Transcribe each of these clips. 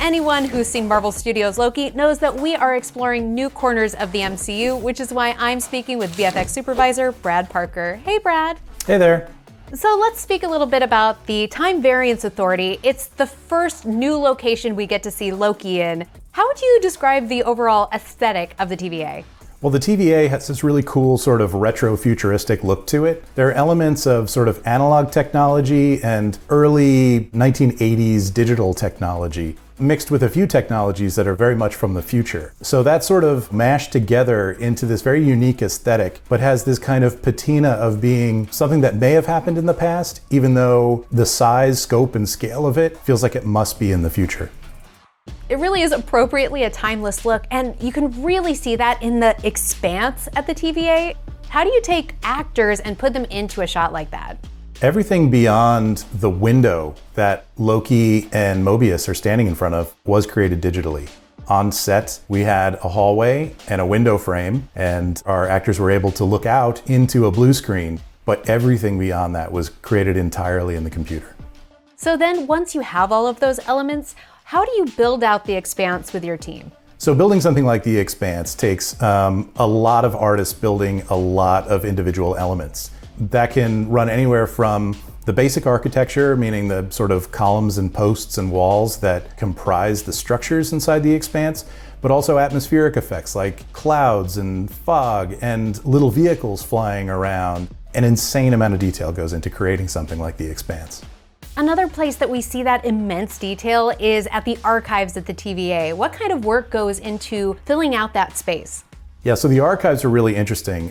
Anyone who's seen Marvel Studios' Loki knows that we are exploring new corners of the MCU, which is why I'm speaking with VFX supervisor Brad Parker. Hey, Brad. Hey there. So let's speak a little bit about the Time Variance Authority. It's the first new location we get to see Loki in. How would you describe the overall aesthetic of the TVA? Well, the TVA has this really cool sort of retro-futuristic look to it. There are elements of sort of analog technology and early 1980s digital technology mixed with a few technologies that are very much from the future. So that's sort of mashed together into this very unique aesthetic, but has this kind of patina of being something that may have happened in the past, even though the size, scope, and scale of it feels like it must be in the future. It really is appropriately a timeless look, and you can really see that in the Expanse at the TVA. How do you take actors and put them into a shot like that? Everything beyond the window that Loki and Mobius are standing in front of was created digitally. On set, we had a hallway and a window frame, and our actors were able to look out into a blue screen, but everything beyond that was created entirely in the computer. So then, once you have all of those elements, how do you build out the Expanse with your team? So building something like the Expanse takes a lot of artists building a lot of individual elements. That can run anywhere from the basic architecture, meaning the sort of columns and posts and walls that comprise the structures inside the Expanse, but also atmospheric effects like clouds and fog and little vehicles flying around. An insane amount of detail goes into creating something like the Expanse. Another place that we see that immense detail is at the archives at the TVA. What kind of work goes into filling out that space? Yeah, so the archives are really interesting.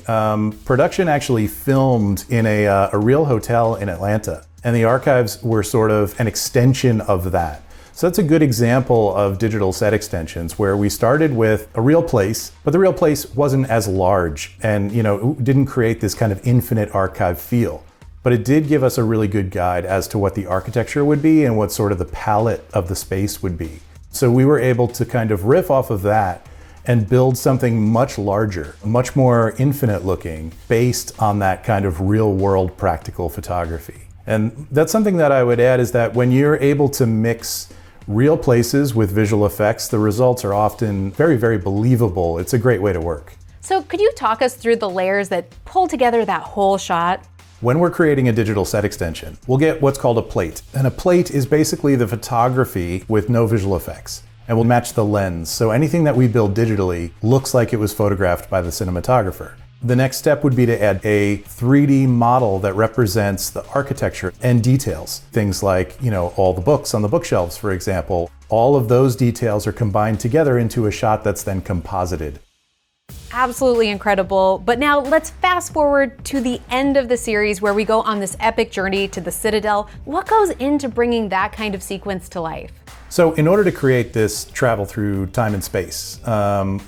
Production actually filmed in a real hotel in Atlanta, and the archives were sort of an extension of that. So that's a good example of digital set extensions where we started with a real place, but the real place wasn't as large and didn't create this kind of infinite archive feel. But it did give us a really good guide as to what the architecture would be and what sort of the palette of the space would be. So we were able to kind of riff off of that and build something much larger, much more infinite looking, based on that kind of real world practical photography. And that's something that I would add is that when you're able to mix real places with visual effects, the results are often very, very believable. It's a great way to work. So could you talk us through the layers that pull together that whole shot? When we're creating a digital set extension, we'll get what's called a plate. And a plate is basically the photography with no visual effects. And we'll match the lens. So anything that we build digitally looks like it was photographed by the cinematographer. The next step would be to add a 3D model that represents the architecture and details. Things like, all the books on the bookshelves, for example. All of those details are combined together into a shot that's then composited. Absolutely incredible. But now let's fast forward to the end of the series where we go on this epic journey to the Citadel. What goes into bringing that kind of sequence to life? So in order to create this travel through time and space,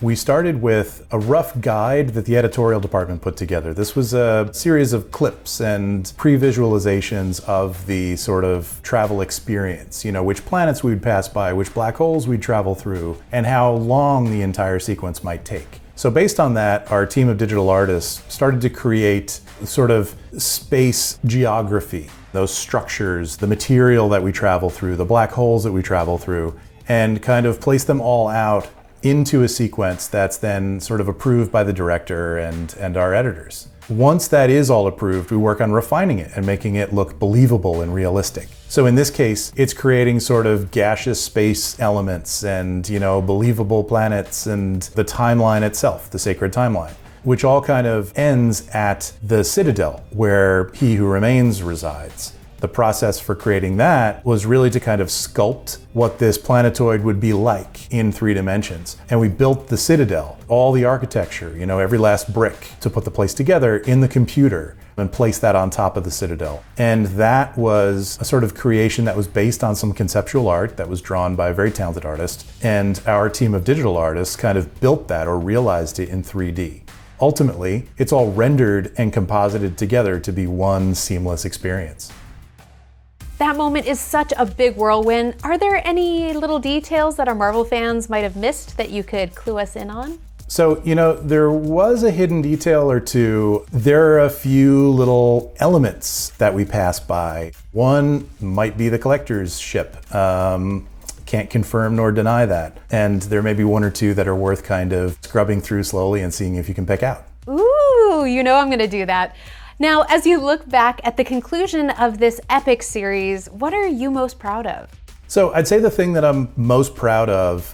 we started with a rough guide that the editorial department put together. This was a series of clips and pre-visualizations of the sort of travel experience, which planets we'd pass by, which black holes we'd travel through, and how long the entire sequence might take. So based on that, our team of digital artists started to create sort of space geography, those structures, the material that we travel through, the black holes that we travel through, and kind of place them all out into a sequence that's then sort of approved by the director and our editors. Once that is all approved, we work on refining it and making it look believable and realistic. So in this case, it's creating sort of gaseous space elements and, believable planets and the timeline itself, the sacred timeline, which all kind of ends at the Citadel, where He Who Remains resides. The process for creating that was really to kind of sculpt what this planetoid would be like in 3 dimensions. And we built the Citadel, all the architecture, every last brick to put the place together in the computer and place that on top of the Citadel. And that was a sort of creation that was based on some conceptual art that was drawn by a very talented artist. And our team of digital artists kind of built that or realized it in 3D. Ultimately, it's all rendered and composited together to be one seamless experience. That moment is such a big whirlwind. Are there any little details that our Marvel fans might have missed that you could clue us in on? So, there was a hidden detail or two. There are a few little elements that we pass by. One might be the collector's ship. can't confirm nor deny that. And there may be one or two that are worth kind of scrubbing through slowly and seeing if you can pick out. Ooh, you know I'm gonna do that. Now, as you look back at the conclusion of this epic series, what are you most proud of? So I'd say the thing that I'm most proud of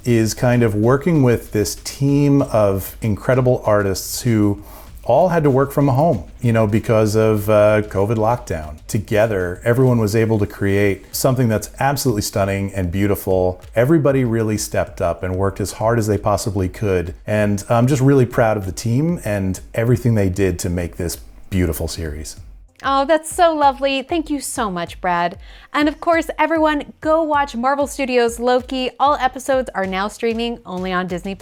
is kind of working with this team of incredible artists who all had to work from home, because of COVID lockdown. Together, everyone was able to create something that's absolutely stunning and beautiful. Everybody really stepped up and worked as hard as they possibly could. And I'm just really proud of the team and everything they did to make this beautiful series. Oh, that's so lovely. Thank you so much, Brad. And of course, everyone, go watch Marvel Studios' Loki. All episodes are now streaming only on Disney+.